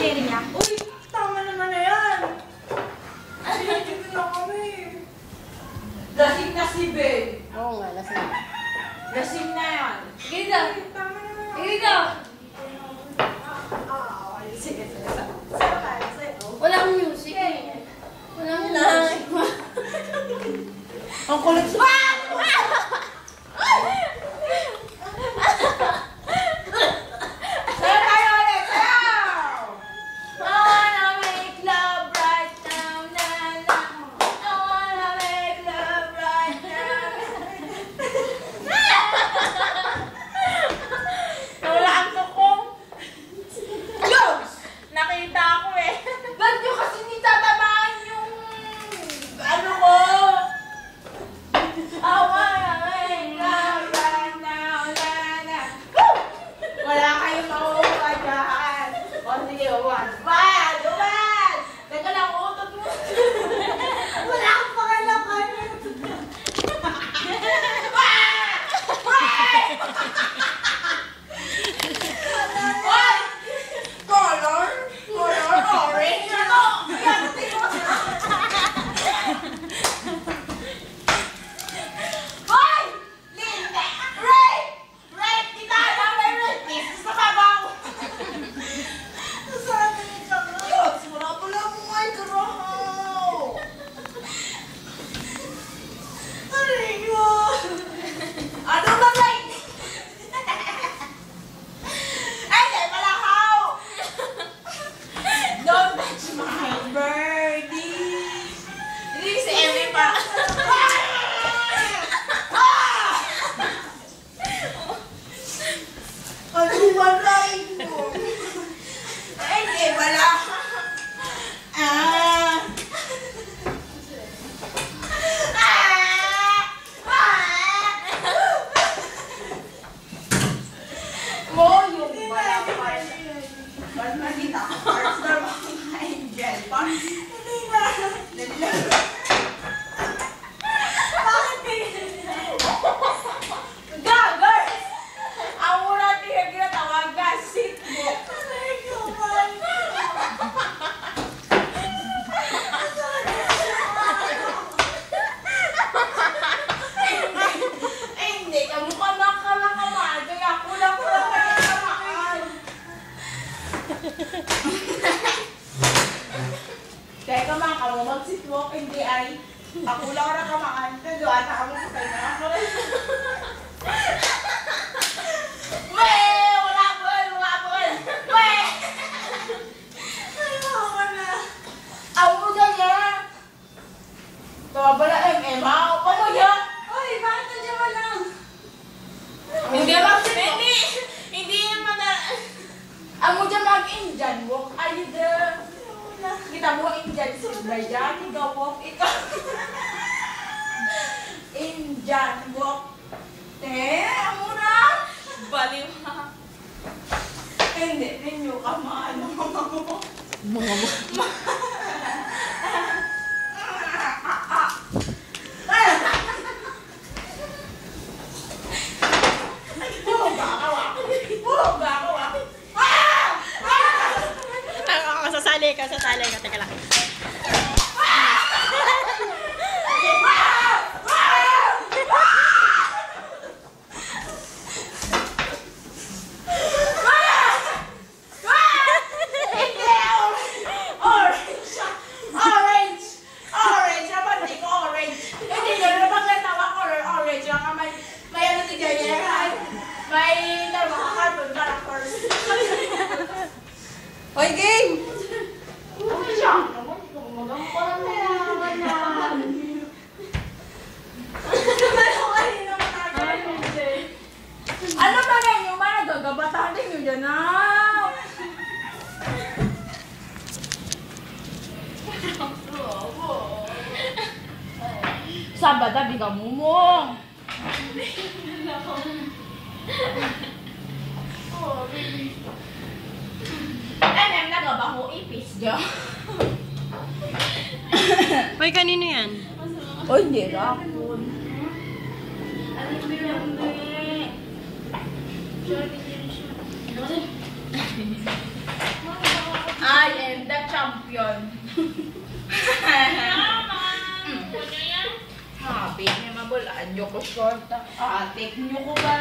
cherry niya. Uy, tama naman na yan. Sinigil na kami. Lasing na si Ben. Oo nga, lasing. Lasing na yan. Sige daw. Tama naman na. Sige daw. Sige. Walang music eh. Walang music. Ang kulit sa... Sayo tayo ulit! Sayo! I wanna make love right now, na na. I wanna make love right now. Wala ang tukong. Yos! Nakita ko eh. Ba't nyo kasi nitatamaan yung Ano ko? I wanna make love right now, na na. Wala kayong makuha dyan. O sige, one. Teka lang, utot mo. Wala akong pakalakan. Oy! Color orange. Ano? Yan, tingnan mo. Hoy! Linda! Ray! Kita na may red pieces sa babaw! Saan na yung karo? Diyos! Wala pala mo ay karahaw! Aray ko! Ano ba Ray? Ay, di malahaw! Don't touch my birdie! Hindi si Emmy pa. Ano ba rin mo? Ay, di wala. Mo yung wala parts. Parts na kita. Parts na mga angel. Parts. Hindi na. Bakit ganyan? Gaggers! Ang muna tinatawagan, sit mo. Aray ko ba? Eh, hindi. Kamukha na kalakamaan. Kaya kulang-kulang na kalakamaan. Teka mga kamo, mag-sitwalk, hindi ay ako lang na kamaan. Kaduan na kamo sa kanya. Weh! Wala po! Weh! Ayoko na. Ako mo dyan yan. Tawabala MM ha? Pamuya! Uy, bakit nandiyan mo lang? Hindi yung mana... Ang mo dyan mag-Indian walk. Are you there? Kita mo Indian silver dyan. Ikaw walk. Ikaw. Indian walk. Ang muna. Baliw ha. Hindi, ninyo ka maano. Mga mo. Sasali ka. Teka lang. Orange! Naman, hindi ko orange. Hindi ko naman natawa color orange. May ano si Jaya. May cartoon characters. Hoy, game! Ano ba yan yung mga gagabatahan din yun dyan na? Sabada, biga mumong. nagabaho ipis dyan. Hoy, kanino yan? O, hindi rapon. yun. Happy niya mabulaan nyo ko short. Atik nyo ko ba?